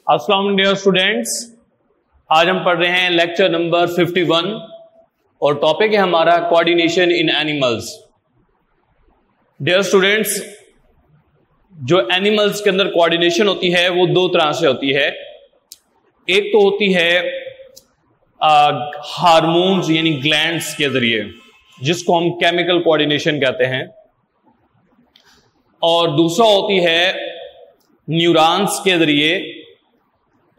अस्सलाम dear students, आज हम पढ़ रहे हैं लेक्चर नंबर 51 और टॉपिक है हमारा coordination in animals. Dear students, जो एनिमल्स के अंदर कोऑर्डिनेशन होती है वो दो तरह से होती है। एक तो होती है हार्मोन्स यानी ग्लैंड्स के जरिए, जिसको हम केमिकल कोऑर्डिनेशन कहते हैं, और दूसरा होती है न्यूरॉन्स के जरिए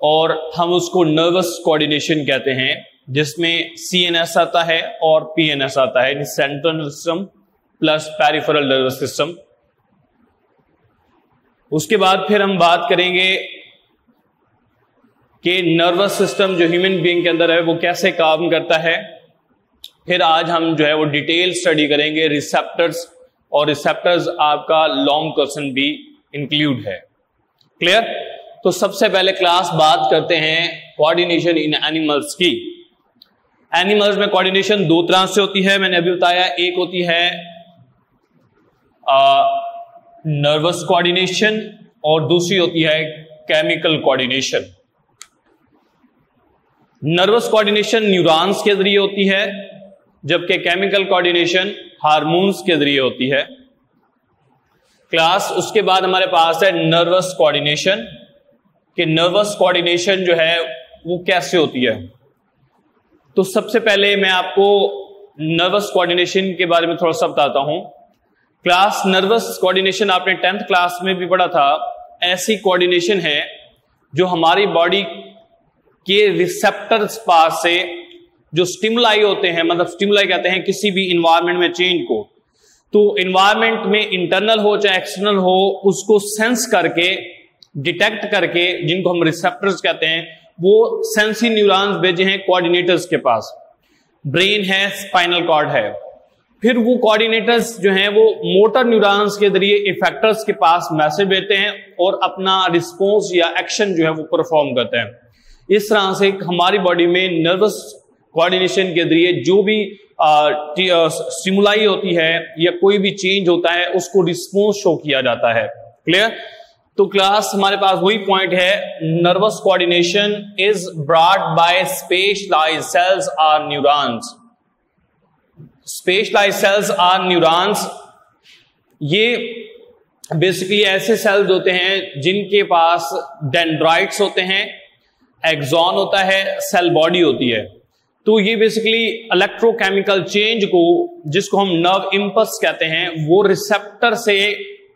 और हम उसको नर्वस कोऑर्डिनेशन कहते हैं, जिसमें सीएनएस आता है और पीएनएस आता है, central nervous system plus peripheral nervous system. उसके बाद फिर हम बात करेंगे कि नर्वस सिस्टम जो ह्यूमन बीइंग के अंदर है वो कैसे काम करता है। फिर आज हम जो है वो डिटेल स्टडी करेंगे रिसेप्टर्स, और रिसेप्टर्स आपका लॉन्ग क्वेश्चन भी इंक्लूड है। क्लियर? तो सबसे पहले क्लास बात करते हैं कोऑर्डिनेशन इन एनिमल्स की। एनिमल्स में कोऑर्डिनेशन दो तरह से होती है, मैंने अभी बताया। एक होती है नर्वस कोऑर्डिनेशन और दूसरी होती है chemical coordination. Nervous coordination neurons के जरिए होती है, जबकि केमिकल कोऑर्डिनेशन हार्मोन्स के जरिए होती है। क्लास उसके बाद हमारे पास है नर्वस कोऑर्डिनेशन, कि नर्वस कोऑर्डिनेशन जो है वो कैसे होती है। तो सबसे पहले मैं आपको नर्वस कोऑर्डिनेशन के बारे में थोड़ा सा बताता हूं। क्लास नर्वस कोऑर्डिनेशन आपने 10th क्लास में भी पढ़ा था। ऐसी कोऑर्डिनेशन है जो हमारी बॉडी के रिसेप्टर्स पास से जो स्टिमुलाई होते हैं, मतलब स्टिमुलाई कहते हैं किसी भी इन्वायरमेंट में चेंज को, तो इन्वायरमेंट में इंटरनल हो चाहे एक्सटर्नल हो, उसको सेंस करके डिटेक्ट करके, जिनको हम रिसेप्टर्स कहते हैं, वो सेंसी न्यूरॉन्स भेजे हैं कोऑर्डिनेटर्स के पास। ब्रेन है, स्पाइनल कॉर्ड है। फिर वो कोऑर्डिनेटर्स जो हैं वो मोटर न्यूरॉन्स के जरिए इफेक्टर्स के पास मैसेज भेजते हैं और अपना रिस्पॉन्स या एक्शन जो है वो परफॉर्म करते हैं। इस तरह से हमारी बॉडी में नर्वस कोऑर्डिनेशन के जरिए जो भी स्टिमुलाई होती है या कोई भी चेंज होता है उसको रिस्पॉन्स शो किया जाता है। क्लियर? तो क्लास हमारे पास वही पॉइंट है, nervous coordination is brought by specialised cells are neurons. Specialised cells are neurons, ये बेसिकली ऐसे सेल्स होते हैं जिनके पास डेंड्राइट्स होते हैं, एक्सॉन होता है, सेल बॉडी होती है। तो ये बेसिकली इलेक्ट्रोकेमिकल चेंज को, जिसको हम नर्व इंपल्स कहते हैं, वो रिसेप्टर से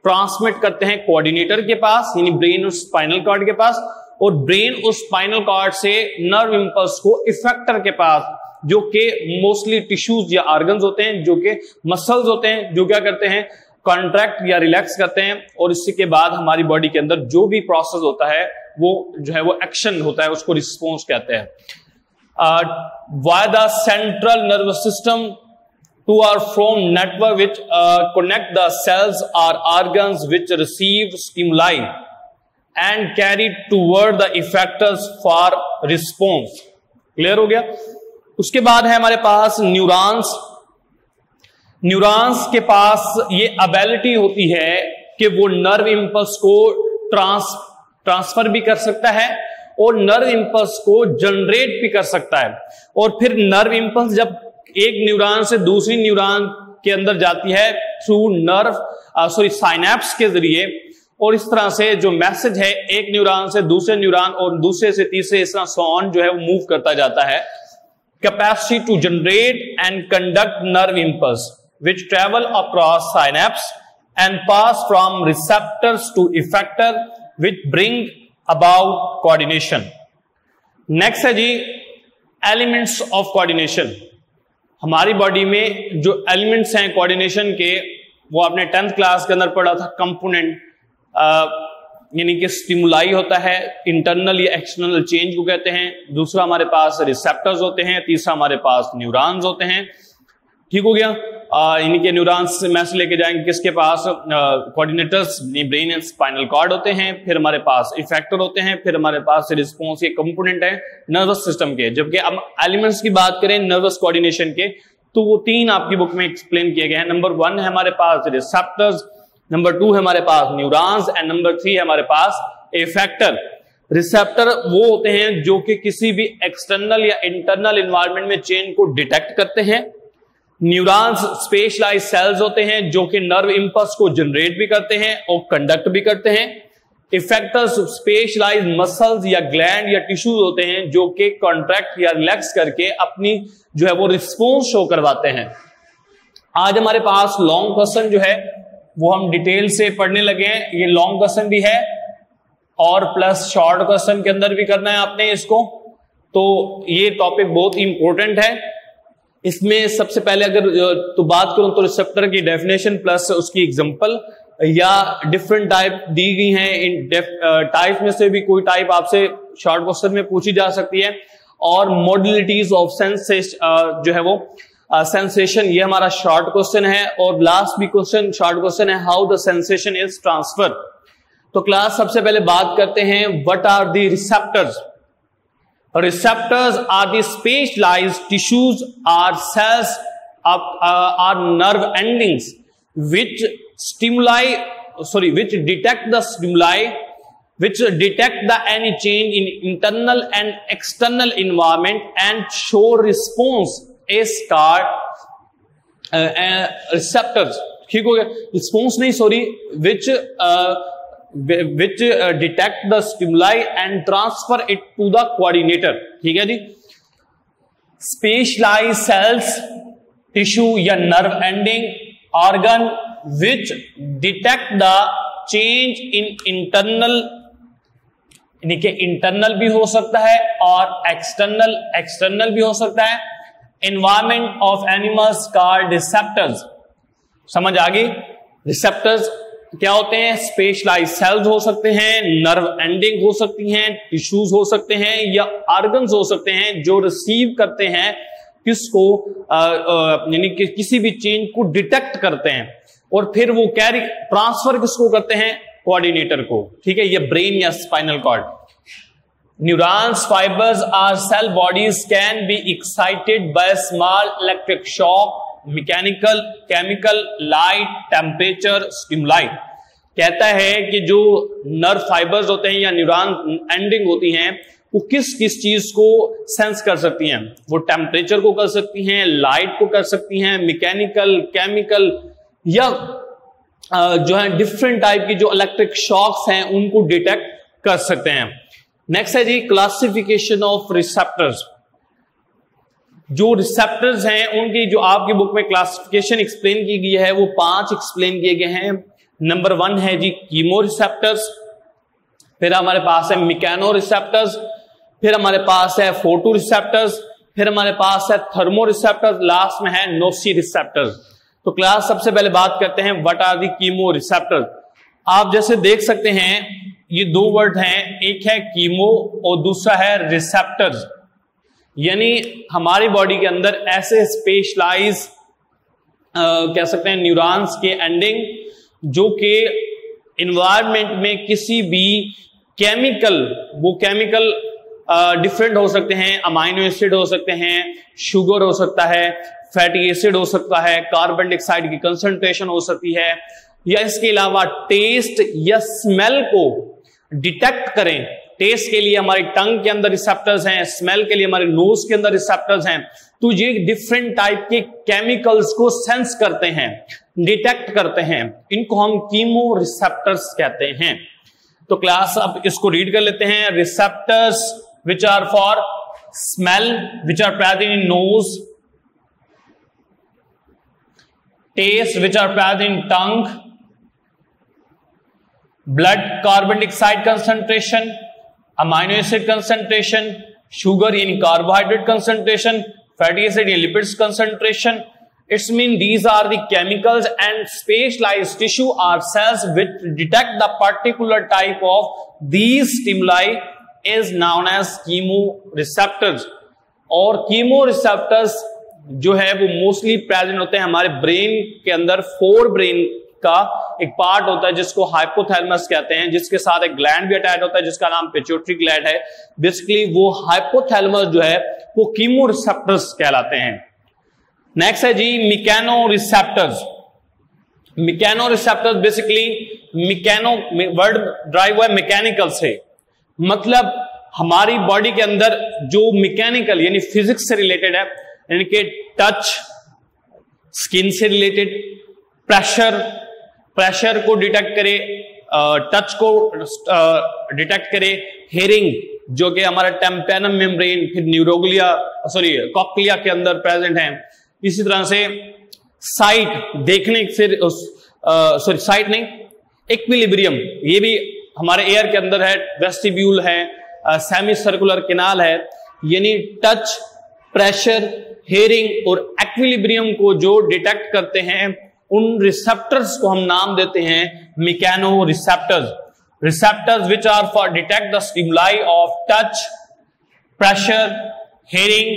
ट्रांसमिट करते हैं कोऑर्डिनेटर के पास, यानी ब्रेन और स्पाइनल कॉर्ड के पास, और ब्रेन और स्पाइनल कॉर्ड से नर्व इंपल्स को इफेक्टर के पास, जो कि मोस्टली टिश्यूज या ऑर्गन्स होते हैं, जो कि मसल्स होते हैं, जो क्या करते हैं, कॉन्ट्रैक्ट या रिलैक्स करते हैं, और इसी के बाद हमारी बॉडी के अंदर जो भी प्रोसेस होता है वो जो है वो एक्शन होता है, उसको रिस्पॉन्स कहते हैं। Via the central nervous system to or from network which connect the cells or organs which receive stimuli and carry toward the effectors for response। Clear हो गया? उसके बाद है हमारे पास न्यूरॉन्स। न्यूरॉन्स के पास ये एबिलिटी होती है कि वो नर्व इंपल्स को ट्रांसफर भी कर सकता है और नर्व इंपल्स को जनरेट भी कर सकता है। और फिर नर्व इंपल्स जब एक न्यूरॉन से दूसरी न्यूरॉन के अंदर जाती है थ्रू साइनेप्स के जरिए, और इस तरह से जो मैसेज है एक न्यूरॉन से दूसरे न्यूरॉन और दूसरे से तीसरे, इस तरह सॉन जो है वो मूव करता जाता है। Capacity to generate and conduct nerve impulse which travel across synapse and pass from receptors to effector which bring about coordination. Next है जी एलिमेंट्स ऑफ कोऑर्डिनेशन। हमारी बॉडी में जो एलिमेंट्स हैं कोऑर्डिनेशन के, वो आपने 10th क्लास के अंदर पढ़ा था। कंपोनेंट यानी कि स्टिमुलाई होता है, इंटरनल या एक्सटर्नल चेंज को कहते हैं। दूसरा हमारे पास रिसेप्टर्स होते हैं। तीसरा हमारे पास न्यूरॉन्स होते हैं। ठीक हो गया? यानी कि न्यूरॉन्स से मैसेज लेके जाएंगे किसके पास, coordinators brain and spinal cord होते हैं। फिर हमारे पास इफेक्टर होते हैं। फिर हमारे पास रिस्पॉन्स, ये कंपोनेंट है नर्वस सिस्टम के। जबकि अब एलिमेंट्स की बात करें नर्वस कोऑर्डिनेशन के, तो वो तीन आपकी बुक में एक्सप्लेन किए गए हैं। नंबर 1 है हमारे पास रिसेप्टर्स, नंबर 2 है हमारे पास न्यूरॉन्स, एंड नंबर 3 है हमारे पास इफेक्टर। रिसेप्टर वो होते हैं जो कि किसी भी एक्सटर्नल या इंटरनल एनवायरनमेंट में चेंज को डिटेक्ट करते हैं। न्यूरॉन्स स्पेशलाइज्ड सेल्स होते हैं जो कि नर्व इंपल्स को जनरेट भी करते हैं और कंडक्ट भी करते हैं। इफेक्टर्स स्पेशलाइज्ड मसल्स या ग्लैंड या टिश्यूज होते हैं जो कि कॉन्ट्रैक्ट या रिलैक्स करके अपनी जो है वो रिस्पॉन्स शो करवाते हैं। आज हमारे पास लॉन्ग क्वेश्चन जो है वो हम डिटेल से पढ़ने लगे हैं। ये लॉन्ग क्वेश्चन भी है और प्लस शॉर्ट क्वेश्चन के अंदर भी करना है आपने इसको, तो ये टॉपिक बहुत ही इंपॉर्टेंट है। इसमें सबसे पहले अगर तो बात करूं तो रिसेप्टर की डेफिनेशन प्लस उसकी एग्जांपल या डिफरेंट टाइप दी गई हैं। इन टाइप में से भी कोई टाइप आपसे शॉर्ट क्वेश्चन में पूछी जा सकती है। और मॉड्यूलिटीज ऑफ सेंसेशन जो है वो सेंसेशन, ये हमारा शॉर्ट क्वेश्चन है। और लास्ट भी क्वेश्चन शॉर्ट क्वेश्चन है, how the sensation is transfer. तो क्लास सबसे पहले बात करते हैं what are the receptors. Receptors are the specialized tissues or cells or nerve endings which detect the stimuli, which detect the any change in internal and external environment and show response is called receptors। ठीक हो गया, response नहीं sorry, which detect the stimuli and transfer it to the coordinator। ठीक है जी। Specialized cells, tissue या nerve ending organ which detect the change in internal, यानी कि internal भी हो सकता है और एक्सटर्नल भी हो सकता है। Environment of animals called receptors। समझ आ गई? रिसेप्टर्स क्या होते हैं? स्पेशलाइज्ड सेल्स हो सकते हैं, नर्व एंडिंग हो सकती हैं, टिश्यूज हो सकते हैं या ऑर्गन्स हो सकते हैं जो रिसीव करते हैं किसको, यानी कि किसी भी चेंज को डिटेक्ट करते हैं और फिर वो कैरी ट्रांसफर किसको करते हैं? कोऑर्डिनेटर को। ठीक है, ये ब्रेन या spinal cord. Neurons fibres are cell bodies can be excited by small electric shock, mechanical, chemical, light, temperature, stimuli. कहता है कि जो नर्व फाइबर्स होते हैं या न्यूरॉन एंडिंग होती हैं वो किस किस चीज को सेंस कर सकती हैं? वो टेम्परेचर को कर सकती हैं, लाइट को कर सकती हैं, मैकेनिकल, केमिकल या जो है डिफरेंट टाइप की जो इलेक्ट्रिक शॉक्स हैं उनको डिटेक्ट कर सकते हैं। नेक्स्ट है जी क्लासिफिकेशन ऑफ रिसेप्टर्स। जो रिसेप्टर्स हैं उनकी जो आपकी बुक में क्लासिफिकेशन एक्सप्लेन की गई है वो 5 एक्सप्लेन किए गए हैं। नंबर 1 है जी कीमो रिसेप्टर्स, फिर हमारे पास है मैकेनो रिसेप्टर्स, फिर हमारे पास है फोटो रिसेप्टर्स, फिर हमारे पास है थर्मो रिसेप्टर्स, लास्ट में है नोसी रिसेप्टर्स। तो क्लास सबसे पहले बात करते हैं what are the chemoreceptors. आप जैसे देख सकते हैं ये 2 वर्ड हैं, एक है कीमो और दूसरा है रिसेप्टर्स। यानी हमारी बॉडी के अंदर ऐसे स्पेशलाइज कह सकते हैं न्यूरॉन्स के एंडिंग जो कि एनवायरनमेंट में किसी भी केमिकल, वो केमिकल डिफरेंट हो सकते हैं, अमाइनो एसिड हो सकते हैं, शुगर हो सकता है, फैटी एसिड हो सकता है, कार्बन डाइऑक्साइड की कंसंट्रेशन हो सकती है, या इसके अलावा टेस्ट या स्मेल को डिटेक्ट करें। टेस्ट के लिए हमारी टंग के अंदर रिसेप्टर्स हैं, स्मेल के लिए हमारे नोज के अंदर रिसेप्टर्स हैं। तो ये डिफरेंट टाइप के केमिकल्स को सेंस करते हैं, डिटेक्ट करते हैं, इनको हम कीमो रिसेप्टर्स कहते हैं। तो क्लास अब इसको रीड कर लेते हैं। Receptors which are for smell which are present in nose, taste which are present in tongue, blood carbon dioxide concentration, amino acid concentration, sugar यानी कार्बोहाइड्रेट कंसंट्रेशन, फैटी एसिड या lipids concentration. It's mean these are the chemicals and specialised tissue are cells which detect the particular type of these stimuli is known as chemoreceptors. और chemoreceptors जो है वो mostly present होते हैं हमारे brain के अंदर। 4 brain का एक पार्ट होता है जिसको हाइपोथैलेमस कहते हैं, जिसके साथ एक ग्लैंड भी अटैच होता है जिसका नाम पिट्यूटरी ग्लैंड है। बेसिकली वो हाइपोथैलेमस जो है वो कीमो रिसेप्टर्स कहलाते हैं। नेक्स्ट है जी mechano receptors. Mechano receptors basically mechano word derive हुआ है मैकेनिकल से। मतलब हमारी बॉडी के अंदर जो मैकेनिकल यानी फिजिक्स से रिलेटेड है, यानी कि टच स्किन से रिलेटेड, प्रेशर को डिटेक्ट करे, टच को डिटेक्ट करे, हेयरिंग जो कि हमारा टेम्पेनम मेम्ब्रेन, फिर न्यूरोग्लिया कॉक्लिया के अंदर प्रेजेंट है। इसी तरह से साइट देखने से साइट नहीं, इक्विलिब्रियम ये भी हमारे एयर के अंदर है, वेस्टिब्यूल है, सेमी सर्कुलर कैनाल है, यानी टच, प्रेशर, हेयरिंग और इक्विलिब्रियम को जो डिटेक्ट करते हैं उन रिसेप्टर्स को हम नाम देते हैं mechano receptors which are for detect the stimuli of touch, pressure, hearing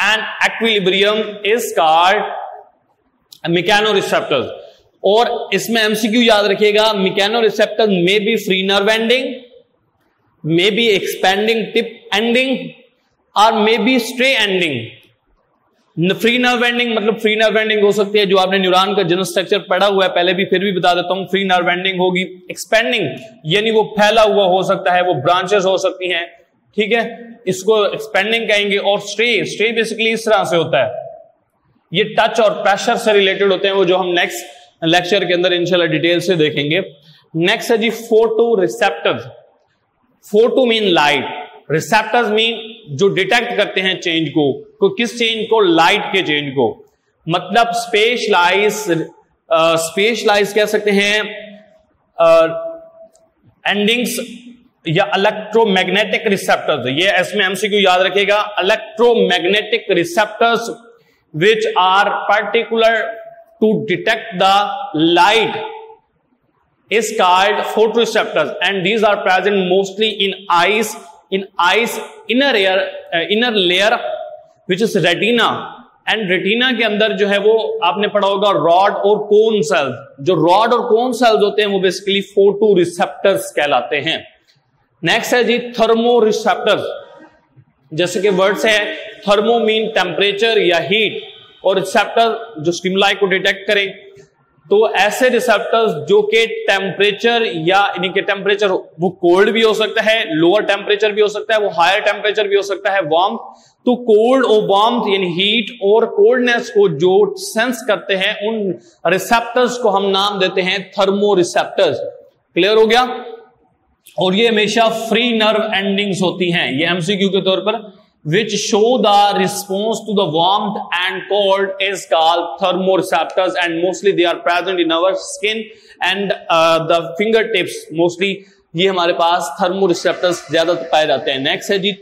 and equilibrium is called mechano receptors. और इसमें एमसीक्यू याद रखिएगा, mechano receptors may be free nerve ending, may be expanding tip ending और may be stray ending. Free nerve ending मतलब free nerve ending हो सकती है जो आपने न्यूरॉन का जनरल स्ट्रक्चर पढ़ा हुआ है पहले भी, फिर भी बता देता हूं, फ्री नर्व एंडिंग होगी। एक्सपेंडिंग यानी वो फैला हुआ हो सकता है, वो ब्रांचेस हो सकती हैं, ठीक है, इसको एक्सपेंडिंग कहेंगे। और स्ट्रे बेसिकली इस तरह से होता है, ये टच और प्रेशर से रिलेटेड होते हैं, वो जो हम नेक्स्ट लेक्चर के अंदर इंशाल्लाह डिटेल से देखेंगे। नेक्स्ट है जी photo receptors. Photo mean light, receptors mean जो डिटेक्ट करते हैं चेंज को किस चेंज को? लाइट के चेंज को। मतलब स्पेशलाइज कह सकते हैं एंडिंग्स या इलेक्ट्रोमैग्नेटिक रिसेप्टर्स। ये इसमें एमसीक्यू याद रखेगा, electromagnetic receptors which are particular to detect the light is called photoreceptors and these are present mostly in eyes inner layer which is retina and retina के अंदर जो है वो आपने पढ़ा होगा रॉड और कोन सेल्स। जो रॉड और कोन सेल्स होते हैं वो बेसिकली फोटोरिसेप्टर्स कहलाते हैं। नेक्स्ट है जी थर्मोरिसेप्टर्स। जैसे कि वर्ड से है, थर्मो मीन टेम्परेचर या हीट और रिसेप्टर जो स्टिमुलाई को डिटेक्ट करें। तो ऐसे रिसेप्टर्स जो कि टेम्परेचर या यानी कि टेम्परेचर वो कोल्ड भी हो सकता है, लोअर टेम्परेचर भी हो सकता है, वो हायर टेम्परेचर भी हो सकता है, वार्म। तो कोल्ड और वार्म यानी हीट और कोल्डनेस को जो सेंस करते हैं उन रिसेप्टर्स को हम नाम देते हैं थर्मो रिसेप्टर्स। क्लियर हो गया? और ये हमेशा फ्री नर्व एंडिंग्स होती हैं, ये एमसीक्यू के तौर पर। which show the response to the warmth and cold is called thermoreceptors and mostly they are present in our skin and the fingertips mostly ये हमारे पास thermoreceptors ज्यादा पाए जाते हैं। नेक्स्ट है जी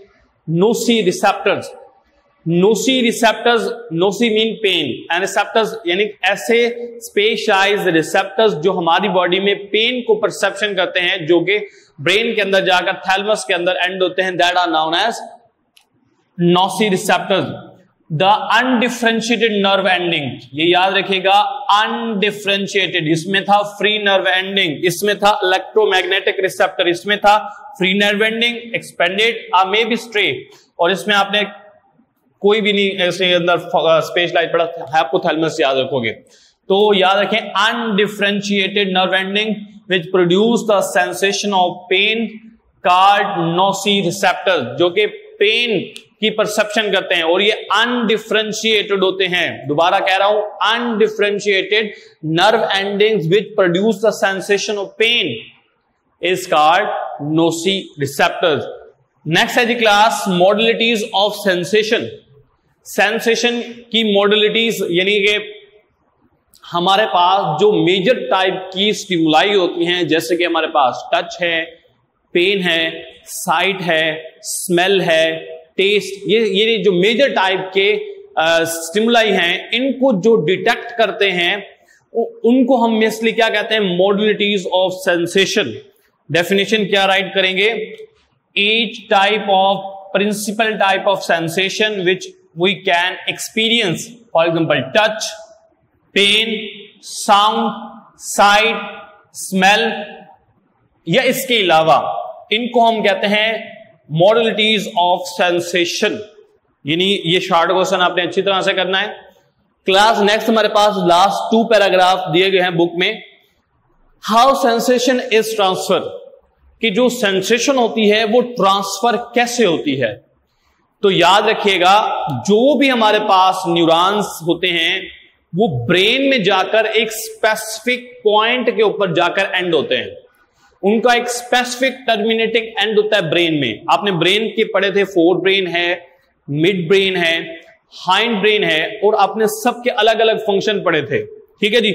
nociceptors। nociceptors, noci mean pain and receptors यानी ऐसे specialised receptors जो हमारी बॉडी में पेन को परसेप्शन करते हैं, जो कि ब्रेन के अंदर जाकर थैलमस के अंदर एंड होते हैं, that are known as nociceptors। The undifferentiated nerve ending, ये याद रखिएगा, अनडिफरेंशिएटेड, इसमें था फ्री नर्व एंडिंग, इसमें था इलेक्ट्रोमैग्नेटिक रिसेप्टर, इसमें था फ्री नर्व एंडिंग, एक्सपेंडेड और मे बी स्ट्रे, और इसमें आपने कोई भी नहीं ऐसे अंदर स्पेशलाइज पढ़ा, हाइपोथैलेमस याद रखोगे। तो याद रखें undifferentiated nerve ending which produce the sensation of pain called nociceptors, जो कि पेन की परसेप्शन करते हैं और ये अनडिफरेंशिएटेड होते हैं। दोबारा कह रहा हूं, undifferentiated nerve endings which produce the sensation of pain is called nociceptors. Next है जी class modalities of sensation. Sensation की मॉडलिटीज यानी कि हमारे पास जो मेजर टाइप की स्टिमुलाई होती हैं, जैसे कि हमारे पास टच है, पेन है, साइट है, स्मेल है, टेस्ट, ये जो मेजर टाइप के स्टिमुलाई हैं, इनको जो डिटेक्ट करते हैं उनको हम बेसिकली क्या कहते हैं? Modalities of sensation. डेफिनेशन क्या राइट करेंगे? each type of principal type of sensation which we can experience, for example touch, pain, sound, sight, smell, या इसके अलावा इनको हम कहते हैं मॉडलिटीज ऑफ सेंसेशन। यानी ये शॉर्ट क्वेश्चन आपने अच्छी तरह से करना है। क्लास नेक्स्ट हमारे पास लास्ट 2 पैराग्राफ दिए गए हैं बुक में। हाउ सेंसेशन इज ट्रांसफर, कि जो सेंसेशन होती है वो ट्रांसफर कैसे होती है। तो याद रखिएगा, जो भी हमारे पास न्यूरॉन्स होते हैं वो ब्रेन में जाकर एक स्पेसिफिक पॉइंट के ऊपर जाकर एंड होते हैं। उनका एक स्पेसिफिक टर्मिनेटिंग एंड होता है ब्रेन में। आपने ब्रेन के पढ़े थे, फोर ब्रेन है, मिड ब्रेन है, हाइंड ब्रेन है, और आपने सबके अलग अलग फंक्शन पढ़े थे। ठीक है जी।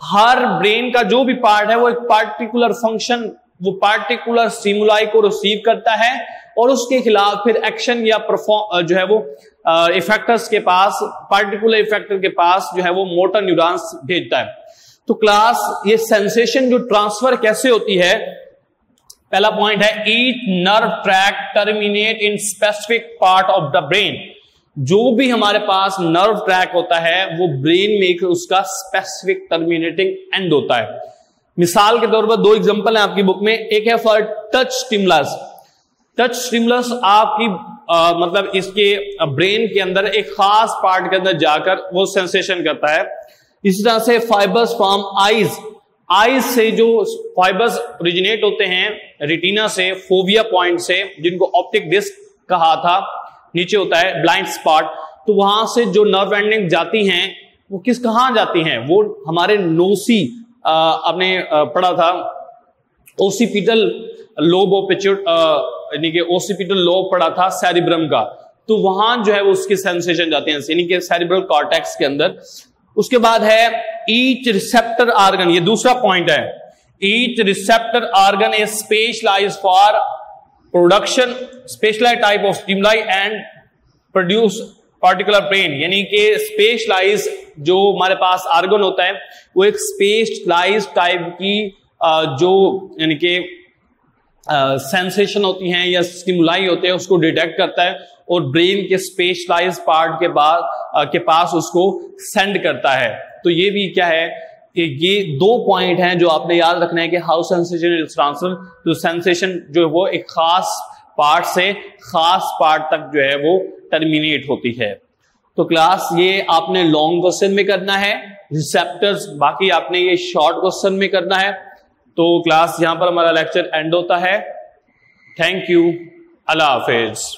हर ब्रेन का जो भी पार्ट है वो एक पार्टिकुलर फंक्शन, वो पार्टिकुलर स्टिमुलाई को रिसीव करता है और उसके खिलाफ फिर एक्शन या परफॉर्म जो है वो इफेक्टर्स के पास, पार्टिकुलर इफेक्टर के पास जो है वो मोटर न्यूरॉन्स भेजता है। तो क्लास, ये सेंसेशन जो ट्रांसफर कैसे होती है, पहला पॉइंट है each nerve track terminate in specific part of the brain. जो भी हमारे पास नर्व ट्रैक होता है वो ब्रेन में एक उसका स्पेसिफिक टर्मिनेटिंग एंड होता है। मिसाल के तौर पर दो एग्जांपल है आपकी बुक में। एक है for touch stimulus. Touch stimulus आपकी मतलब इसके ब्रेन के अंदर एक खास पार्ट के अंदर जाकर वो सेंसेशन करता है। इसी तरह से फाइबर्स फ्रॉम आईज, आईज से जो फाइबर्स ओरिजिनेट होते हैं रेटिना से, फोविया पॉइंट से, जिनको ऑप्टिक डिस्क कहा था, नीचे होता है ब्लाइंड स्पॉट। तो वहां से जो नर्व एंडिंग जाती हैं वो कहां जाती हैं, वो हमारे नोसी, आपने पढ़ा था ओसिपिटल लोब ऑफ यानी कि ओसिपिटल लोब पढ़ा था सेरिब्रम का, तो वहां जो है वो उसकी सेंसेशन जाती है यानी कि सेरिब्रल कॉर्टेक्स के अंदर। उसके बाद है ईच रिसेप्टर ऑर्गन, ये दूसरा पॉइंट है। Each receptor organ is specialised for production specialised type of stimuli and produce particular brain, यानी कि स्पेशलाइज जो हमारे पास ऑर्गन होता है वो एक स्पेशलाइज टाइप की जो यानी कि सेंसेशन होती हैं या स्टिमुलाई होते हैं उसको डिटेक्ट करता है और ब्रेन के स्पेशलाइज पार्ट के पास उसको सेंड करता है। तो ये भी क्या है कि ये दो पॉइंट हैं जो आपने याद रखना है कि हाउ सेंसेशन इज ट्रांसफर। तो सेंसेशन जो है वो एक खास पार्ट से खास पार्ट तक जो है वो टर्मिनेट होती है। तो क्लास, ये आपने लॉन्ग क्वेश्चन में करना है, रिसेप्टर्स बाकी आपने ये शॉर्ट क्वेश्चन में करना है। तो क्लास, यहां पर हमारा लेक्चर एंड होता है। Thank you, Allah Hafiz.